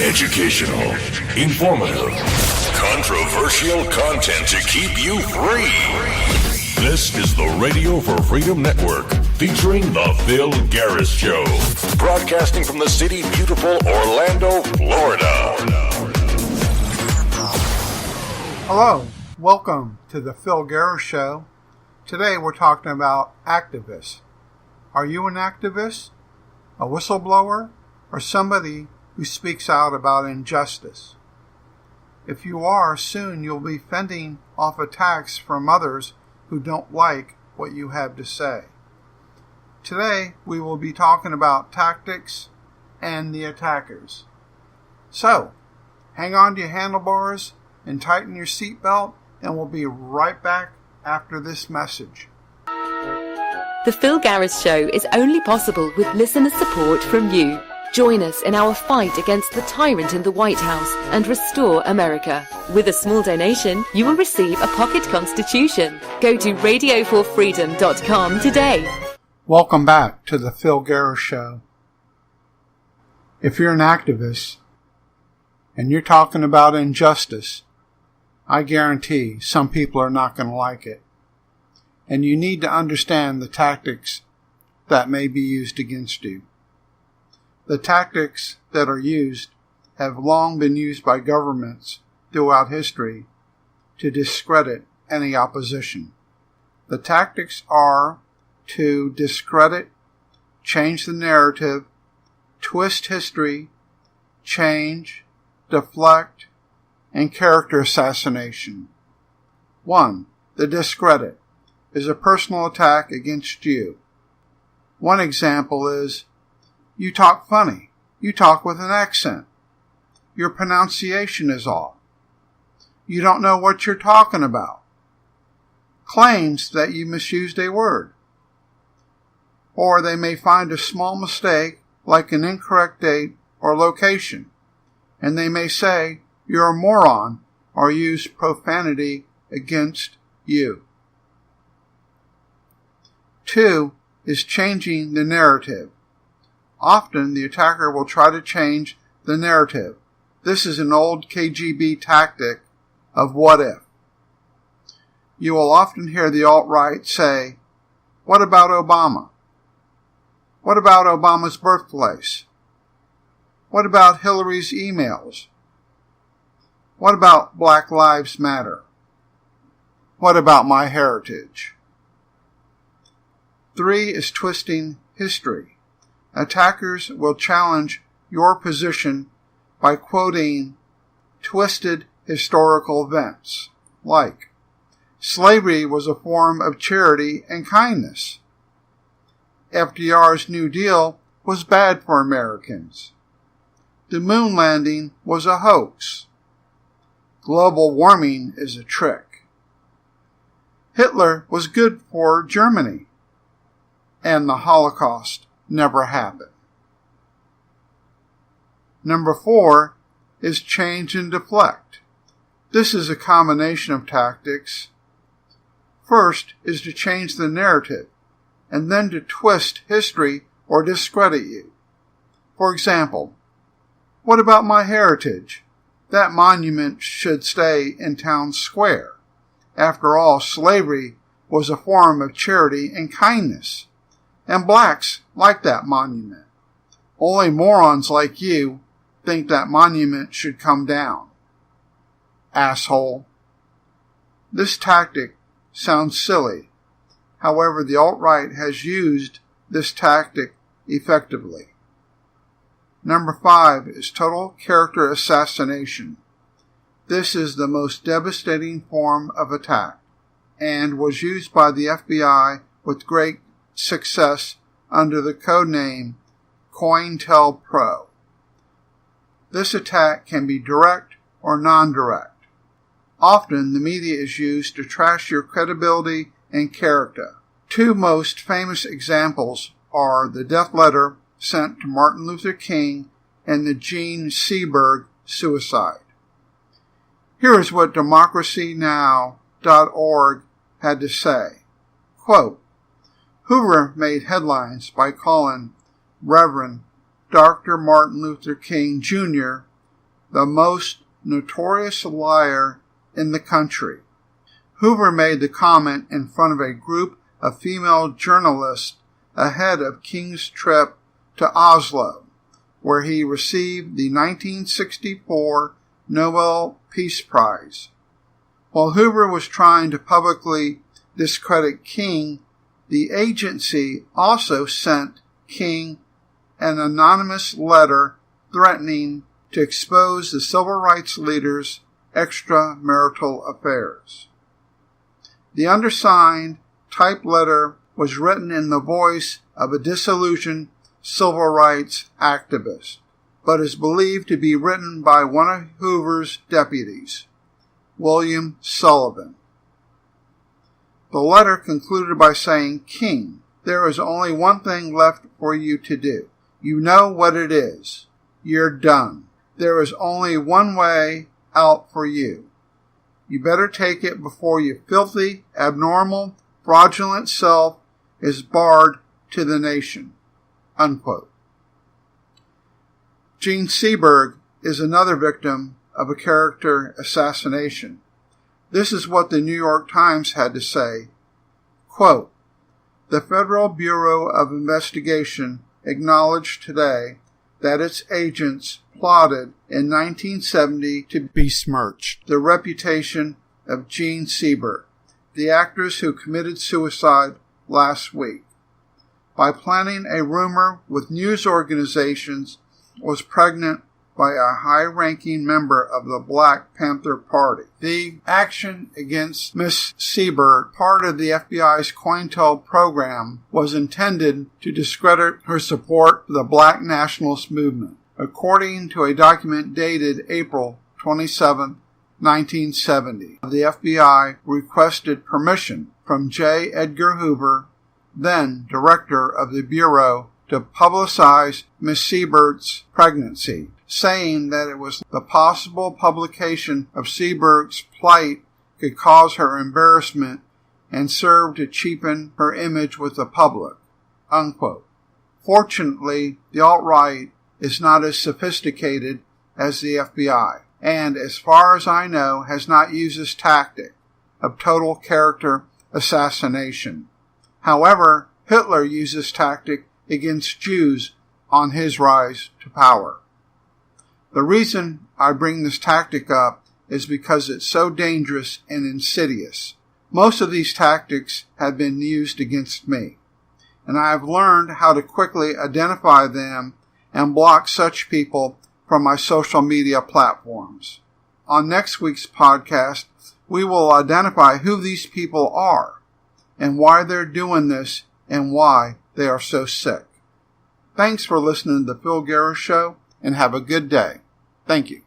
Educational, informative, controversial content to keep you free. This is the Radio for Freedom Network, featuring The Phil Garris Show, broadcasting from the city beautiful Orlando, Florida. Hello, welcome to The Phil Garris Show. Today we're talking about activists. Are you an activist, a whistleblower, or somebody who speaks out about injustice? If you are, soon you'll be fending off attacks from others who don't like what you have to say. Today we will be talking about tactics and the attackers. So, hang on to your handlebars and tighten your seatbelt, and we'll be right back after this message. The Phil Garris Show is only possible with listener support from you. Join us in our fight against the tyrant in the White House and restore America. With a small donation, you will receive a pocket constitution. Go to radioforfreedom.com today. Welcome back to the Phil Garris Show. If you're an activist and you're talking about injustice, I guarantee some people are not going to like it. And you need to understand the tactics that may be used against you. The tactics that are used have long been used by governments throughout history to discredit any opposition. The tactics are to discredit, change the narrative, twist history, change, deflect, and character assassination. 1. The discredit is a personal attack against you. One example is, you talk funny. You talk with an accent. Your pronunciation is off. You don't know what you're talking about. Claims that you misused a word. Or they may find a small mistake, like an incorrect date or location, and they may say you're a moron or use profanity against you. 2 is changing the narrative. Often, the attacker will try to change the narrative. This is an old KGB tactic of what if. You will often hear the alt-right say, what about Obama? What about Obama's birthplace? What about Hillary's emails? What about Black Lives Matter? What about my heritage? 3 is twisting history. Attackers will challenge your position by quoting twisted historical events, like, slavery was a form of charity and kindness. FDR's New Deal was bad for Americans. The moon landing was a hoax. Global warming is a trick. Hitler was good for Germany. And the Holocaust never happened. Number 4 is change and deflect. This is a combination of tactics. First is to change the narrative, and then to twist history or discredit you. For example, what about my heritage? That monument should stay in town square. After all, slavery was a form of charity and kindness. And blacks like that monument. Only morons like you think that monument should come down. Asshole. This tactic sounds silly. However, the alt-right has used this tactic effectively. Number 5 is total character assassination. This is the most devastating form of attack and was used by the FBI with great success under the codename COINTELPRO. This attack can be direct or non-direct. Often the media is used to trash your credibility and character. 2 most famous examples are the death letter sent to Martin Luther King and the Gene Seberg suicide. Here is what democracynow.org had to say. Quote, Hoover made headlines by calling Reverend Dr. Martin Luther King Jr. the most notorious liar in the country. Hoover made the comment in front of a group of female journalists ahead of King's trip to Oslo, where he received the 1964 Nobel Peace Prize. While Hoover was trying to publicly discredit King, the agency also sent King an anonymous letter threatening to expose the civil rights leader's extramarital affairs. The undersigned typed letter was written in the voice of a disillusioned civil rights activist, but is believed to be written by one of Hoover's deputies, William Sullivan. The letter concluded by saying, "King, there is only one thing left for you to do. You know what it is. You're done. There is only one way out for you. You better take it before your filthy, abnormal, fraudulent self is barred to the nation." Unquote. Gene Seberg is another victim of a character assassination. This is what the New York Times had to say. Quote, "The Federal Bureau of Investigation acknowledged today that its agents plotted in 1970 to besmirch the reputation of Gene Seberg, the actress who committed suicide last week, by planning a rumor with news organizations was pregnant by a high-ranking member of the Black Panther Party. The action against Miss Seberg, part of the FBI's COINTEL program, was intended to discredit her support for the Black nationalist movement, according to a document dated April 27, 1970. The FBI requested permission from J. Edgar Hoover, then director of the Bureau, to publicize Miss Seberg's pregnancy, saying that it was the possible publication of Seberg's plight could cause her embarrassment and serve to cheapen her image with the public. Unquote. Fortunately, the alt-right is not as sophisticated as the FBI, and as far as I know, has not used this tactic of total character assassination. However, Hitler used this tactic against Jews on his rise to power. The reason I bring this tactic up is because it's so dangerous and insidious. Most of these tactics have been used against me, and I have learned how to quickly identify them and block such people from my social media platforms. On next week's podcast, we will identify who these people are and why they're doing this and why they are so sick. Thanks for listening to The Phil Garris Show, and have a good day. Thank you.